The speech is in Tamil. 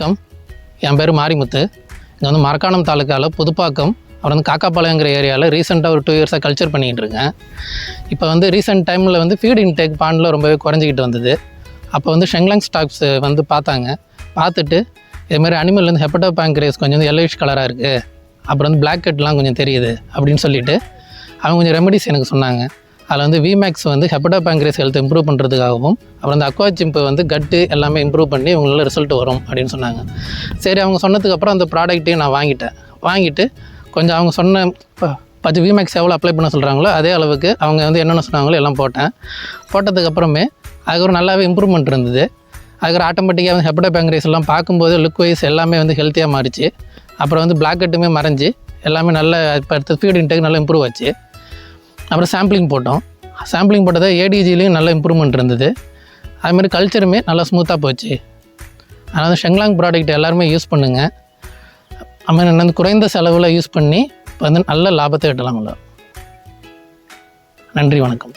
வணக்கம். என் பேர் மாரிமுத்து. இங்கே வந்து மரக்காணம் தாலுக்காவில் புதுப்பாக்கம் அப்புறம் வந்து காக்காப்பாளையங்கிற ஏரியாவில் ரீசெண்டாக ஒரு 2 இயர்ஸாக கல்ச்சர் பண்ணிக்கிட்டு இருக்கேன். இப்போ வந்து ரீசெண்ட் டைமில் வந்து ஃபீட் இன்டேக் பாண்டில் ரொம்பவே குறைஞ்சிக்கிட்டு வந்தது. அப்போ வந்து ஷெங்லாங் ஸ்டாக்ஸ் வந்து பார்த்துட்டு இதுமாதிரி அனிமல் வந்து ஹெப்படோ பேங்க்ரேஸ் கொஞ்சம் வந்து yellowish கலராக இருக்குது, அப்புறம் வந்து பிளாக் ஹெட்லாம் கொஞ்சம் தெரியுது அப்படின்னு சொல்லிவிட்டு அவங்க கொஞ்சம் ரெமடிஸ் எனக்கு சொன்னாங்க. அதில் வந்து விமேக்ஸ் வந்து ஹெப்படோ பேங்க்ரேஸ் ஹெல்த் இம்ப்ரூவ் பண்ணுறதுக்காகவும் அப்புறம் அந்த அக்வாச்சிம்பு வந்து கட்டு எல்லாமே இம்ப்ரூவ் பண்ணி இவங்களால ரிசல்ட் வரும் அப்படின்னு சொன்னாங்க. சரி, அவங்க சொன்னதுக்கப்புறம் அந்த ப்ராடக்ட்டையும் நான் வாங்கிட்டு கொஞ்சம் அவங்க சொன்ன விமேக்ஸ் எவ்வளோ அப்ளை பண்ண சொல்கிறாங்களோ அதே அளவுக்கு அவங்க வந்து என்னென்ன சொன்னாங்களோ எல்லாம் போட்டதுக்கப்புறமே அதுக்கு ஒரு நல்லாவே இம்ப்ரூவ்மெண்ட் இருந்தது. அதுக்கப்புறம் ஆட்டோமேட்டிக்காக வந்து ஹெப்படோ பேங்க்ரேஸ் எல்லாம் பார்க்கும்போது லுக் வைஸ் எல்லாமே வந்து ஹெல்த்தியாக மாறிச்சு. அப்புறம் வந்து பிளாக் ஹெட்டுமே மறைஞ்சி எல்லாமே நல்ல இப்போ அடுத்த ஃபீட் இன்டேக் நல்லா இம்ப்ரூவ் ஆச்சு. அப்புறம் சாம்பிளிங் போட்டதை ஏடிஜிலையும் நல்ல இம்ப்ரூவ்மெண்ட் இருந்தது. அதுமாதிரி கல்ச்சருமே நல்லா ஸ்மூத்தாக போச்சு. அதனால் ஷெங்லாங் ப்ராடக்ட் எல்லாருமே யூஸ் பண்ணுங்கள். அதுமாதிரி வந்து குறைந்த செலவில் யூஸ் பண்ணி இப்போ வந்து நல்ல லாபத்தை எட்டலாம். நன்றி, வணக்கம்.